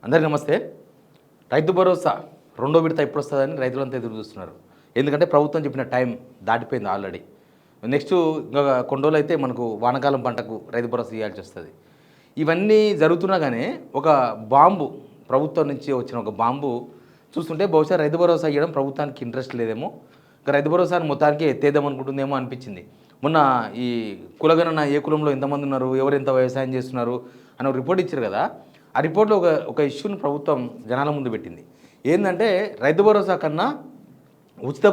అందరికీ నమస్తే. రైతు భరోసా రెండో విడత ఎప్పుడు వస్తుందని రైతులంతా ఎదురు చూస్తున్నారు. ఎందుకంటే ప్రభుత్వం చెప్పిన టైం దాటిపోయింది ఆల్రెడీ. నెక్స్ట్ ఇంకా కొన్ని రోజులు అయితే మనకు వానాకాలం పంటకు రైతు భరోసా ఇవ్వాల్సి వస్తుంది. ఇవన్నీ జరుగుతున్నా కానీ ఒక బాంబు ప్రభుత్వం నుంచి వచ్చిన ఒక బాంబు చూస్తుంటే బహుశా రైతు భరోసా ఇవ్వడం ప్రభుత్వానికి ఇంట్రెస్ట్ లేదేమో, ఇంకా రైతు భరోసాని మొత్తానికి ఎత్తేద్దాం అనుకుంటుందేమో అనిపించింది. మొన్న ఈ కులగణన ఏ కులంలో ఎంతమంది ఉన్నారు, ఎవరు ఎంత వ్యవసాయం చేస్తున్నారు అని ఒక రిపోర్ట్ ఇచ్చారు కదా. ఆ రిపోర్ట్లో ఒక ఇష్యూని ప్రభుత్వం జనాల ముందు పెట్టింది. ఏంటంటే రైతు భరోసా కన్నా ఉచిత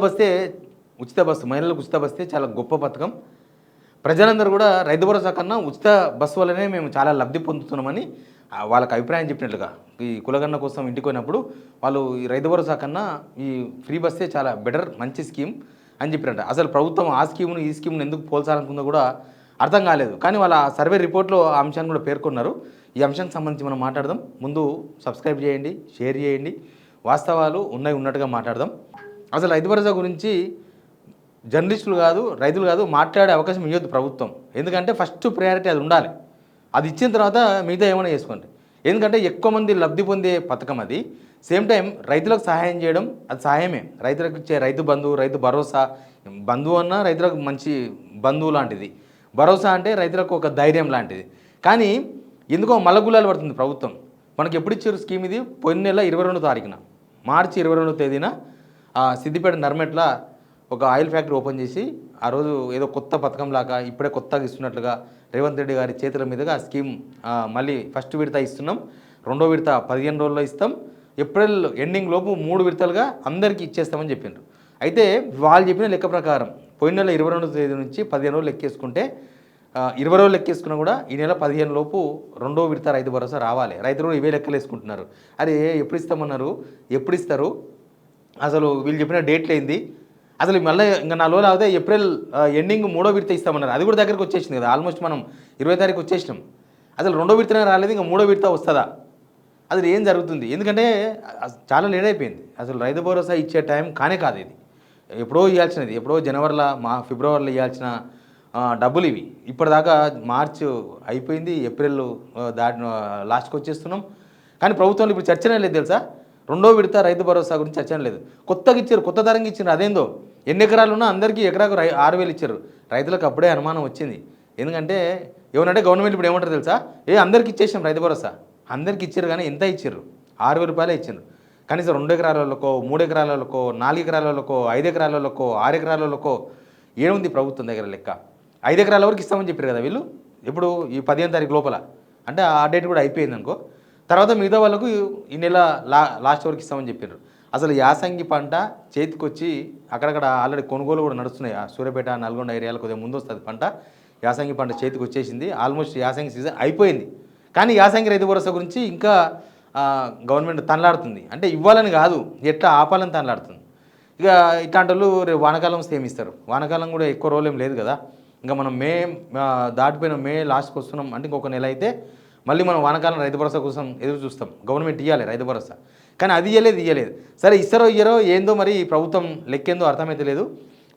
బస్సు మహిళలకు ఉచిత బస్తే చాలా గొప్ప పథకం. ప్రజలందరూ కూడా రైతు భరోసా కన్నా ఉచిత బస్సు వల్లనే మేము చాలా లబ్ధి పొందుతున్నామని వాళ్ళకి అభిప్రాయం చెప్పినట్లుగా ఈ కులగన్న కోసం ఇంటికి పోయినప్పుడు వాళ్ళు ఈ రైతు భరోసా కన్నా ఈ ఫ్రీ బస్సే చాలా బెటర్, మంచి స్కీమ్ అని చెప్పినట్ట. అసలు ప్రభుత్వం ఆ స్కీమ్ను ఈ స్కీమ్ను ఎందుకు పోల్చాలనుకుందో కూడా అర్థం కాలేదు. కానీ వాళ్ళ సర్వే రిపోర్ట్లో ఆ అంశాన్ని కూడా పేర్కొన్నారు. ఈ అంశానికి సంబంధించి మనం మాట్లాడదాం. ముందు సబ్స్క్రైబ్ చేయండి, షేర్ చేయండి, వాస్తవాలు ఉన్నట్టుగా మాట్లాడదాం. అసలు రైతు భరోసా గురించి జర్నలిస్టులు కాదు, రైతులు కాదు మాట్లాడే అవకాశం ఇవ్వద్దు ప్రభుత్వం. ఎందుకంటే ఫస్ట్ ప్రయారిటీ అది ఉండాలి. అది ఇచ్చిన తర్వాత మిగతా ఏమైనా చేసుకోండి. ఎందుకంటే ఎక్కువ మంది లబ్ధి పొందే పథకం అది. సేమ్ టైం రైతులకు సహాయం చేయడం అది సహాయమే. రైతులకు ఇచ్చే రైతు బంధువు, రైతు భరోసా, బంధువు అన్న రైతులకు మంచి బంధువు లాంటిది, భరోసా అంటే రైతులకు ఒక ధైర్యం లాంటిది. కానీ ఎందుకో మల్లగుల్లాలు పడుతుంది ప్రభుత్వం. మనకి ఎప్పుడు ఇచ్చారు స్కీమ్ ఇది? పోయిన నెల 22వ తారీఖున, మార్చి 22వ తేదీన సిద్దిపేట నర్మెట్ల ఒక ఆయిల్ ఫ్యాక్టరీ ఓపెన్ చేసి ఆ రోజు ఏదో కొత్త పథకం లాగా ఇప్పుడే కొత్తగా ఇస్తున్నట్లుగా రేవంత్ రెడ్డి గారి చేతుల మీదుగా ఆ స్కీమ్ మళ్ళీ ఫస్ట్ విడత ఇస్తున్నాం, రెండో విడత 15 రోజుల్లో ఇస్తాం, ఏప్రిల్ ఎండింగ్ లోపు 3 విడతలుగా అందరికీ ఇచ్చేస్తామని చెప్పినారు. అయితే వాళ్ళు చెప్పిన లెక్క ప్రకారం పోయిన నెల 22వ తేదీ నుంచి 15 రోజులు లెక్కేసుకుంటే 20 రోజులు లెక్కేసుకున్నా కూడా ఈ నెల 15 లోపు రెండో విడత రైతు భరోసా రావాలి. రైతులు కూడా ఇవే లెక్కలు వేసుకుంటున్నారు. అరే ఎప్పుడు ఇస్తామన్నారు, ఎప్పుడు ఇస్తారు, అసలు వీళ్ళు చెప్పిన డేట్లు ఏంది, అసలు మళ్ళీ ఇంకా 4 రోజులు అవుతే ఏప్రిల్ ఎండింగ్ 3వ విడత ఇస్తామన్నారు. అది కూడా దగ్గరికి వచ్చేసింది కదా. ఆల్మోస్ట్ మనం 20 తారీఖు వచ్చేసినాం. అసలు రెండో విడతనే రాలేదు, ఇంకా 3వ విడత వస్తుందా? అసలు ఏం జరుగుతుంది? ఎందుకంటే చాలా లేట్ అయిపోయింది. అసలు రైతు భరోసా ఇచ్చే టైం కానే కాదు ఇది. ఎప్పుడో ఇవ్వాల్సినది, ఎప్పుడో జనవరిలో ఫిబ్రవరిలో ఇవ్వాల్సిన డబ్బులు ఇవి. ఇప్పటిదాకా మార్చి అయిపోయింది, ఏప్రిల్ లాస్ట్కి వచ్చేస్తున్నాం. కానీ ప్రభుత్వంలో ఇప్పుడు చర్చనే లేదు తెలుసా. రెండో విడత రైతు భరోసా గురించి చర్చనే లేదు. కొత్తగా ఇచ్చారు, కొత్త తరంగా ఇచ్చారు. అదేందో ఎన్ని ఎకరాలు ఉన్నా అందరికీ ఎకరాకు 6,000 ఇచ్చారు. రైతులకు అప్పుడే అనుమానం వచ్చింది. ఎందుకంటే ఏమనంటే గవర్నమెంట్ ఇప్పుడు ఏమంటారు తెలుసా, అందరికీ ఇచ్చేసాం రైతు భరోసా. అందరికీ ఇచ్చారు కానీ ఎంత ఇచ్చారు? 6,000 రూపాయలే ఇచ్చారు. కనీసం 2 ఎకరాలకో, 3 ఎకరాలకో, 4 ఎకరాలకో, 5 ఎకరాలకో, 6 ఎకరాలకో ఏముంది ప్రభుత్వం దగ్గర లెక్క? 5 ఎకరాల వరకు ఇస్తామని చెప్పారు కదా వీళ్ళు. ఇప్పుడు ఈ 15వ తారీఖు లోపల, అంటే ఆ డేట్ కూడా అయిపోయింది అనుకో. తర్వాత మిగతా వాళ్ళకు ఈ నెల లాస్ట్ వరకు ఇస్తామని చెప్పారు. అసలు యాసంగి పంట చేతికి వచ్చి అక్కడక్కడ ఆల్రెడీ కొనుగోలు కూడా నడుస్తున్నాయి. సూర్యాపేట, నల్గొండ ఏరియాలో కొద్దిగా ముందు వస్తుంది పంట. యాసంగి పంట చేతికి వచ్చేసింది. ఆల్మోస్ట్ యాసంగి సీజన్ అయిపోయింది. కానీ యాసంగి రైతు భరోసా గురించి ఇంకా గవర్నమెంట్ తనలాడుతుంది. అంటే ఇవ్వాలని కాదు, ఎట్లా ఆపాలని తనలాడుతుంది. ఇక ఇట్లాంటి వాళ్ళు రేపు వానాకాలం వస్తే ఏమి ఇస్తారు? వానాకాలం కూడా ఎక్కువ రోజులు ఏం లేదు కదా. ఇంకా మనం దాటిపోయిన మే లాస్ట్కి వస్తున్నాం. అంటే ఇంకొక నెల అయితే మళ్ళీ మనం వానాకాలం రైతు భరోసా కోసం ఎదురు చూస్తాం. గవర్నమెంట్ ఇవ్వాలి రైతు భరోసా, కానీ అది ఇవ్వలేదు. సరే ఇస్తారో ఇయ్యరో ఏందో మరి ప్రభుత్వం లెక్కేందో అర్థమైతే లేదు.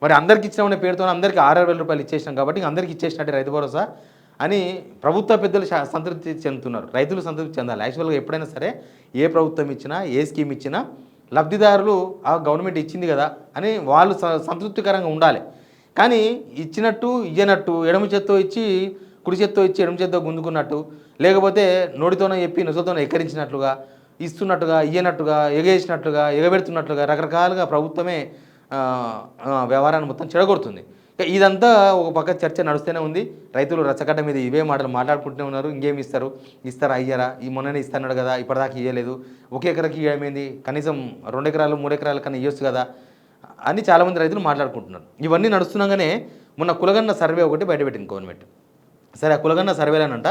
మరి అందరికి ఇచ్చినామనే పేరుతో అందరికీ 6,000 రూపాయలు ఇచ్చేసినాం కాబట్టి అందరికీ ఇచ్చేసినట్టే రైతు భరోసా అని ప్రభుత్వ పెద్దలు సంతృప్తి చెందుతున్నారు. రైతులు సంతృప్తి చెందాలి. యాక్చువల్గా ఎప్పుడైనా సరే ఏ ప్రభుత్వం ఇచ్చినా, ఏ స్కీమ్ ఇచ్చినా లబ్ధిదారులు ఆ గవర్నమెంట్ ఇచ్చింది కదా అని వాళ్ళు సంతృప్తికరంగా ఉండాలి. కానీ ఇచ్చినట్టు ఇయ్యనట్టు, ఎడమ చేత్తో ఇచ్చి కుడి చేత్తో ఇచ్చి ఎడమ చేత్తో గుంజుకున్నట్టు, లేకపోతే నోటితోనే చెప్పి నొసలతోనే ఎక్కరించినట్లుగా, ఇస్తున్నట్టుగా, ఇయ్యనట్టుగా, ఎగేసినట్లుగా, ఎగబెడుతున్నట్లుగా రకరకాలుగా ప్రభుత్వమే వ్యవహారాన్ని మొత్తం చెడగొడుతుంది. ఇదంతా ఒక పక్క చర్చ నడుస్తూనే ఉంది. రైతులు రచ్చగడ్డ మీద ఇవే మాటలు మాట్లాడుకుంటూనే ఉన్నారు. ఇంకేమి ఇస్తారా అయ్యారా, ఈ మొన్ననే ఇస్తున్నాడు కదా, ఇప్పటిదాకా ఇవ్వలేదు, ఒక ఎకరాకి ఇవ్వమైంది, కనీసం 2 ఎకరాలు 3 ఎకరాల కన్నా ఇవ్వచ్చు కదా అని చాలామంది రైతులు మాట్లాడుకుంటున్నారు. ఇవన్నీ నడుస్తున్నాగానే మొన్న కులగన్న సర్వే ఒకటి బయటపెట్టింది గవర్నమెంట్. సరే ఆ కులగన్న సర్వేలోనంట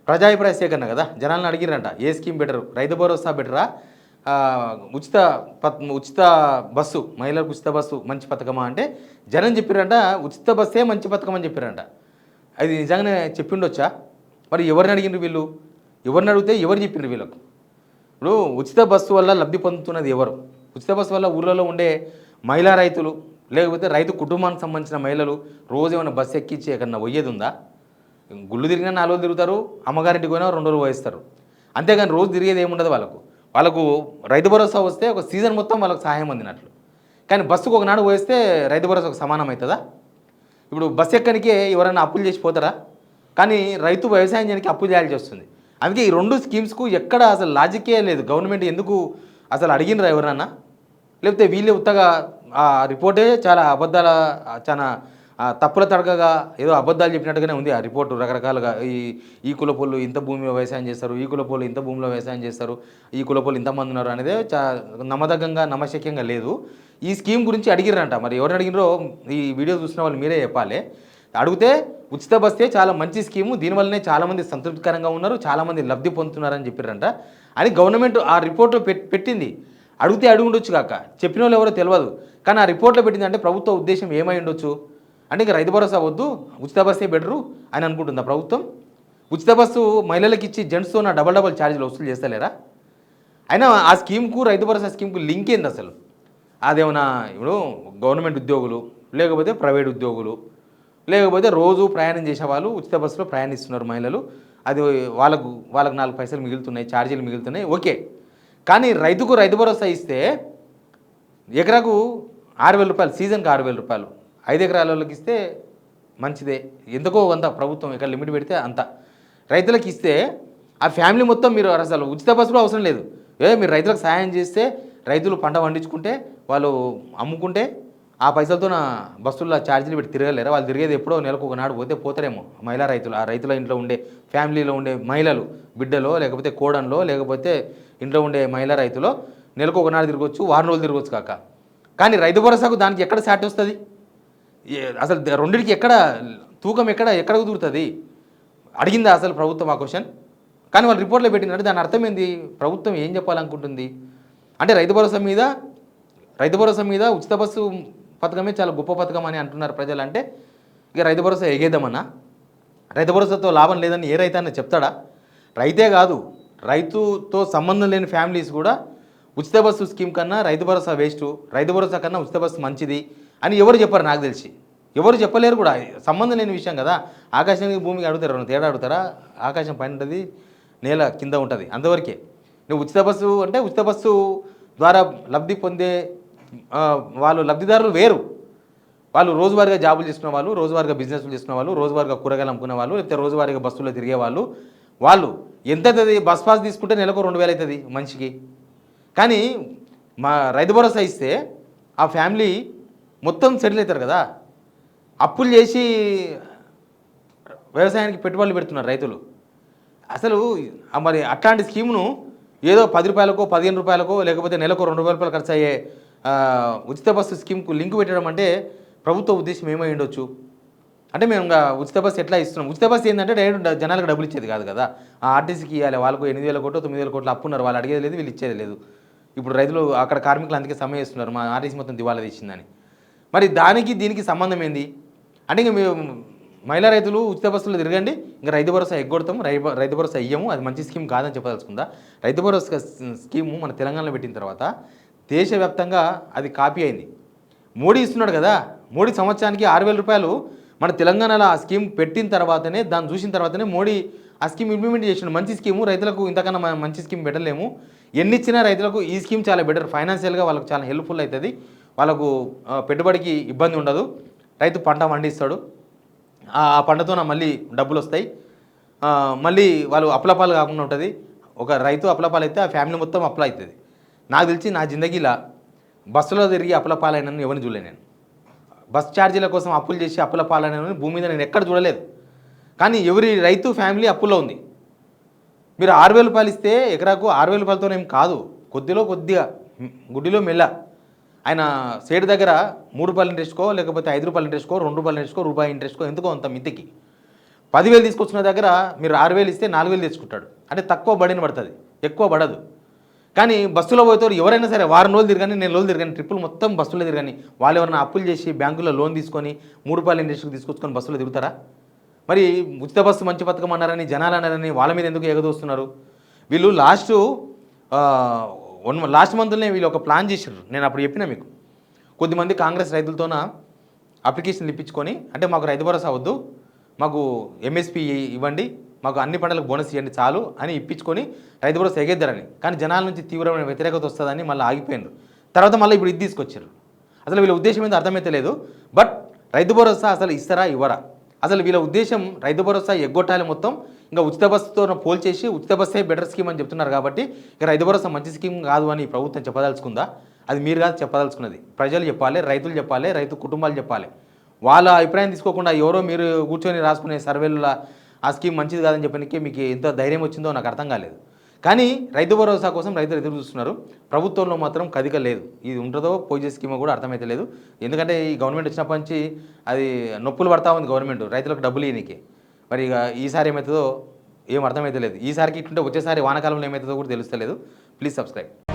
ప్రజాభిప్రాయ సేకరణ కదా, జనాలను అడిగిరంట ఏ స్కీమ్ బెటరు, రైతు భరోసా బెటరా, ఉచిత బస్సు, మహిళలకు ఉచిత బస్సు మంచి పథకమా అంటే జనం చెప్పారంట ఉచిత బస్సే మంచి పథకం అని చెప్పారంట. అది నిజంగానే చెప్పిండొచ్చా? మరి ఎవరిని అడిగినారు వీళ్ళు? ఎవరిని అడిగితే ఎవరు చెప్పిండ్రు వీళ్ళకు? ఇప్పుడు ఉచిత బస్సు వల్ల లబ్ధి పొందుతున్నది ఎవరు? ఉచిత బస్సు వల్ల ఊళ్ళలో ఉండే మహిళా రైతులు, లేకపోతే రైతు కుటుంబానికి సంబంధించిన మహిళలు రోజు ఏమైనా బస్సు ఎక్కించి ఎక్కడన్నా పోయేది ఉందా? గుళ్ళు తిరిగినా 4 రోజులు తిరుగుతారు, అమ్మగారింటికి పోయినా 2 రోజులు పోయిస్తారు. అంతేగాని రోజు తిరిగేది ఏముండదు వాళ్ళకు. వాళ్ళకు రైతు భరోసా వస్తే ఒక సీజన్ మొత్తం వాళ్ళకు సహాయం అందినట్లు. కానీ బస్సుకు ఒకనాడు పోయిస్తే రైతు భరోసాకు సమానం అవుతుందా? ఇప్పుడు బస్సు ఎక్కడికే ఎవరైనా అప్పులు చేసి పోతారా? కానీ రైతు వ్యవసాయం చేయడానికి అప్పులు చేయాల్సి వస్తుంది. అందుకే ఈ 2 స్కీమ్స్కు ఎక్కడ అసలు లాజికే లేదు. గవర్నమెంట్ ఎందుకు అసలు అడిగినరా ఎవరన్నా? లేకపోతే వీళ్ళే ఉత్తగా ఆ రిపోర్టే చాలా అబద్ధాల చాలా తప్పుల తడకగా ఏదో అబద్ధాలు చెప్పినట్టుగానే ఉంది ఆ రిపోర్టు. రకరకాలుగా ఈ కులపోళ్ళు ఇంత భూమిలో వ్యవసాయం చేస్తారు, ఈ కులపోళ్ళు ఇంత భూమిలో వ్యవసాయం చేస్తారు, ఈ కులపోళ్ళు ఇంతమంది ఉన్నారు అనేది నమ్మదగ్గంగా నమ్మశక్యంగా లేదు. ఈ స్కీమ్ గురించి అడిగిరంట. మరి ఎవరిని అడిగినారో ఈ వీడియో చూసిన వాళ్ళు మీరే చెప్పాలి. అడిగితే ఉచిత బస్తే చాలా మంచి స్కీము, దీనివల్లనే చాలామంది సంతృప్తికరంగా ఉన్నారు, చాలామంది లబ్ధి పొందుతున్నారని చెప్పారంట అని గవర్నమెంట్ ఆ రిపోర్ట్లో పెట్టింది. అడిగితే అడిగి ఉండొచ్చు కాక, చెప్పిన వాళ్ళు ఎవరో తెలియదు. కానీ ఆ రిపోర్ట్లో పెట్టింది అంటే ప్రభుత్వ ఉద్దేశం ఏమై ఉండొచ్చు అంటే ఇక రైతు భరోసా వద్దు, ఉచిత బస్సే బెటరు అని అనుకుంటుందా ప్రభుత్వం? ఉచిత బస్సు మహిళలకు ఇచ్చి జెంట్స్తో డబల్ ఛార్జీలు వసూలు చేస్తలేరా? అయినా ఆ స్కీమ్కు రైతు భరోసా స్కీమ్కు లింక్ ఏంది అసలు? అదేమన్నా ఇప్పుడు గవర్నమెంట్ ఉద్యోగులు, లేకపోతే ప్రైవేట్ ఉద్యోగులు, లేకపోతే రోజు ప్రయాణం చేసే వాళ్ళు ఉచిత బస్సులో ప్రయాణిస్తున్నారు మహిళలు, అది వాళ్ళకు 4 పైసలు మిగులుతున్నాయి, ఛార్జీలు మిగులుతున్నాయి, ఓకే. కానీ రైతుకు రైతు భరోసా ఇస్తే ఎకరాకు 6,000 రూపాయలు, సీజన్కి 6,000 రూపాయలు, 5 ఎకరాల వాళ్ళకి ఇస్తే మంచిదే. ఎందుకో అంత ప్రభుత్వం ఇక్కడ లిమిట్ పెడితే అంత రైతులకు ఇస్తే ఆ ఫ్యామిలీ మొత్తం మీరు అసలు ఉచిత బస్సు కూడా అవసరం లేదు. మీరు రైతులకు సహాయం చేస్తే రైతులు పంట పండించుకుంటే వాళ్ళు అమ్ముకుంటే ఆ పైసలతో నా బస్సుల్లో ఛార్జీలు పెట్టి తిరగలేరా? వాళ్ళు తిరిగేది ఎప్పుడో నెలకు ఒకనాడు పోతారేమో మహిళా రైతులు. ఆ రైతుల ఇంట్లో ఉండే ఫ్యామిలీలో ఉండే మహిళలు, బిడ్డలో లేకపోతే కోడన్లో లేకపోతే ఇంట్లో ఉండే మహిళా రైతులో నెలకు ఒకనాడు తిరగవచ్చు, వారం రోజులు తిరగవచ్చు కాక. కానీ రైతు భరోసాకు దానికి ఎక్కడ సాటి వస్తుంది? అసలు రెండింటికి ఎక్కడ తూకం ఎక్కడ కుదురుతుంది? అడిగిందా అసలు ప్రభుత్వం ఆ క్వశ్చన్? కానీ వాళ్ళు రిపోర్ట్లో పెట్టిందంటే దాని అర్థం ఏంది? ప్రభుత్వం ఏం చెప్పాలనుకుంటుంది అంటే రైతు భరోసా మీద ఉచిత బస్సు పథకమే చాలా గొప్ప పథకం అని అంటున్నారు ప్రజలు. అంటే ఇక రైతు భరోసా ఎగేద్దామన్నా? రైతు భరోసాతో లాభం లేదని ఏ రైతు అన్న చెప్తాడా? రైతే కాదు, రైతుతో సంబంధం లేని ఫ్యామిలీస్ కూడా ఉచిత బస్సు స్కీమ్ కన్నా రైతు భరోసా వేస్ట్, రైతు భరోసా కన్నా ఉచిత బస్సు మంచిది అని ఎవరు చెప్పారు? నాకు తెలిసి ఎవరు చెప్పలేరు కూడా. సంబంధం లేని విషయం కదా. ఆకాశానికి భూమికి అడుగుతారు, తేడా అడుగుతారా? ఆకాశం పైన ఉంటుంది, నేల కింద ఉంటుంది, అంతవరకే. నువ్వు ఉచిత బస్సు అంటే ఉచిత బస్సు ద్వారా లబ్ధి పొందే వాళ్ళు లబ్ధిదారులు వేరు. వాళ్ళు రోజువారీగా జాబులు చేసుకునే వాళ్ళు, రోజువారీగా బిజినెస్లు చేసుకునే వాళ్ళు, రోజువారీగా కూరగాయలు అమ్ముకునే వాళ్ళు, లేకపోతే రోజువారీగా బస్సులో తిరిగే వాళ్ళు ఎంత అవుతుంది? బస్ పాస్ తీసుకుంటే నెలకు 2,000 అవుతుంది మనిషికి. కానీ మా రైతు భరోసా ఇస్తే ఆ ఫ్యామిలీ మొత్తం సెటిల్ అవుతారు కదా. అప్పులు చేసి వ్యవసాయానికి పెట్టుబడులు పెడుతున్నారు రైతులు. అసలు మరి అట్లాంటి స్కీమ్ను ఏదో 10 రూపాయలకో 15 రూపాయలకో లేకపోతే నెలకు 2,000 రూపాయలు ఖర్చు అయ్యే ఉచిత బస్సు స్కీమ్కు లింక్ పెట్టడం అంటే ప్రభుత్వ ఉద్దేశం ఏమై ఉండొచ్చు? అంటే మేము ఇంకా ఉచిత బస్సు ఎట్లా ఇస్తున్నాం? ఉచిత బస్సు ఏంటంటే డైరెక్ట్ జనాలకు డబ్బులు ఇచ్చేది కాదు కదా. ఆ ఆర్టీసీకి ఇవ్వాలి, వాళ్ళకు 8,000 కోట్లు 9,000 కోట్లు అప్పున్నారు, వాళ్ళు అడిగేది లేదు, వీళ్ళు ఇచ్చేది లేదు. ఇప్పుడు రైతులు అక్కడ కార్మికులు అందుకే సమ్మె చేస్తున్నారు, మా ఆర్టీసీ మొత్తం దివాలా తీసిందని. మరి దానికి దీనికి సంబంధం ఏంది? అంటే ఇంక మేము మహిళా రైతులు ఉచిత బస్సులో తిరగండి, ఇంకా రైతు భరోసా ఎగ్గొడతాం, రైతు భరోసా ఇయ్యము, అది మంచి స్కీమ్ కాదని చెప్పదలుచుకుందా? రైతు భరోసా స్కీము మన తెలంగాణలో పెట్టిన తర్వాత దేశవ్యాప్తంగా అది కాపీ అయింది. మోడీ ఇస్తున్నాడు కదా, మోడీ సంవత్సరానికి 6,000 రూపాయలు మన తెలంగాణలో ఆ స్కీమ్ పెట్టిన తర్వాతనే, దాన్ని చూసిన తర్వాతనే మోడీ ఆ స్కీమ్ ఇంప్లిమెంట్ చేసినాడు. మంచి స్కీము, రైతులకు ఇంతకన్నా మంచి స్కీమ్ పెట్టలేము. ఎన్ని ఇచ్చినా రైతులకు ఈ స్కీమ్ చాలా బెటర్, ఫైనాన్షియల్గా వాళ్ళకు చాలా హెల్ప్ఫుల్ అవుతుంది, వాళ్ళకు పెట్టుబడికి ఇబ్బంది ఉండదు, రైతు పంట పండిస్తాడు, ఆ పంటతో మళ్ళీ డబ్బులు వస్తాయి, మళ్ళీ వాళ్ళు అప్లపాలు కాకుండా ఉంటుంది. ఒక రైతు అప్లపాలు అయితే ఆ ఫ్యామిలీ మొత్తం అప్లై అవుతుంది. నాకు తెలిసి నా జిందగీలో బస్సులో తిరిగి అప్లపాలైన ఎవరిని చూడలేదు నేను. బస్ ఛార్జీల కోసం అప్పులు చేసి అప్లపాలైన భూమి మీద నేను ఎక్కడ చూడలేదు. కానీ ఎవరి రైతు ఫ్యామిలీ అప్పుల్లో ఉంది. మీరు 6,000 రూపాయలు ఇస్తే ఎకరాకు 6,000 రూపాయలతోనేం కాదు, కొద్దిగా గుడ్డిలో మెల్ల. ఆయన సేటు దగ్గర 3 రూపాయలు ఇంట్రెస్ట్కో లేకపోతే 5 రూపాయలు ఇంట్రెస్ట్కో 2 రూపాయలు ఇంట్రెస్ట్కో రూపాయి ఇంట్రెస్ట్కో ఎందుకో అంత మితికి 10,000 తీసుకొచ్చిన దగ్గర మీరు 6,000 ఇస్తే 4,000 తెచ్చుకుంటాడు. అంటే తక్కువ బడిన పడుతుంది, ఎక్కువ పడదు. కానీ బస్సులో పోతారు ఎవరైనా సరే, వారం రోజులు తిరగని, నేను రోజులు తిరగని, ట్రిప్పులు మొత్తం బస్సులో తిరగని, వాళ్ళు ఎవరైనా అప్పులు చేసి బ్యాంకులో లోన్ తీసుకొని 3 రూపాయల ఇంట్రెస్ట్కి తీసుకొచ్చుకొని బస్సులో తిరుగుతారా? మరి ఉచిత బస్సు మంచి పథకం అన్నారని, జనాలు అన్నారని వాళ్ళ మీద ఎందుకు ఎగదోస్తున్నారు? వీళ్ళు లాస్ట్ మంత్లోనే వీళ్ళు ఒక ప్లాన్ చేశారు. నేను అప్పుడు చెప్పినా మీకు, కొద్దిమంది కాంగ్రెస్ రైతులతోన అప్లికేషన్లు ఇప్పించుకొని, అంటే మాకు రైతు భరోసా వద్దు, మాకు ఎంఎస్పీ ఇవ్వండి, మాకు అన్ని పంటలకు బోనస్ ఇవ్వండి చాలు అని ఇప్పించుకొని రైతు భరోసా ఎగేద్దారని. కానీ జనాల నుంచి తీవ్రమైన వ్యతిరేకత వస్తుందని మళ్ళీ ఆగిపోయినారు. తర్వాత మళ్ళీ ఇప్పుడు ఇది తీసుకొచ్చారు. అసలు వీళ్ళ ఉద్దేశం ఏందో అర్థమైతే లేదు. బట్ రైతు భరోసా అసలు ఇస్తారా ఇవ్వరా? అసలు వీళ్ళ ఉద్దేశం రైతు భరోసా ఎగ్గొట్టాలి మొత్తం, ఇంకా ఉచిత బస్సుతో పోల్చేసి ఉచిత బస్సే బెటర్ స్కీమ్ అని చెప్తున్నారు కాబట్టి ఇక రైతు భరోసా మంచి స్కీమ్ కాదు అని ప్రభుత్వం చెప్పదలుచుకుందా? అది మీరు కాదు చెప్పదలుచుకున్నది. ప్రజలు చెప్పాలి, రైతులు చెప్పాలి, రైతు కుటుంబాలు చెప్పాలి. వాళ్ళ అభిప్రాయం తీసుకోకుండా ఎవరో మీరు కూర్చొని రాసుకునే సర్వేలో ఆ స్కీమ్ మంచిది కాదని చెప్పడానికి మీకు ఎంత ధైర్యం వచ్చిందో నాకు అర్థం కాలేదు. కానీ రైతు భరోసా కోసం రైతులు ఎదురు చూస్తున్నారు. ప్రభుత్వంలో మాత్రం కదిక లేదు. ఇది ఉంటుందో పోయి స్కీమ్ కూడా అర్థమైతే లేదు. ఎందుకంటే ఈ గవర్నమెంట్ వచ్చినప్పటి నుంచి అది నొప్పులు పడతా ఉంది గవర్నమెంట్ రైతులకు డబ్బులు ఇవ్వనీకి. మరి ఇక ఈసారి ఏమవుతుందో ఏం అర్థమైతే లేదు. ఈసారికి ఇట్లుంటే వచ్చేసారి వానాకాలంలో ఏమవుతుందో కూడా తెలుస్తలేదు. Please subscribe.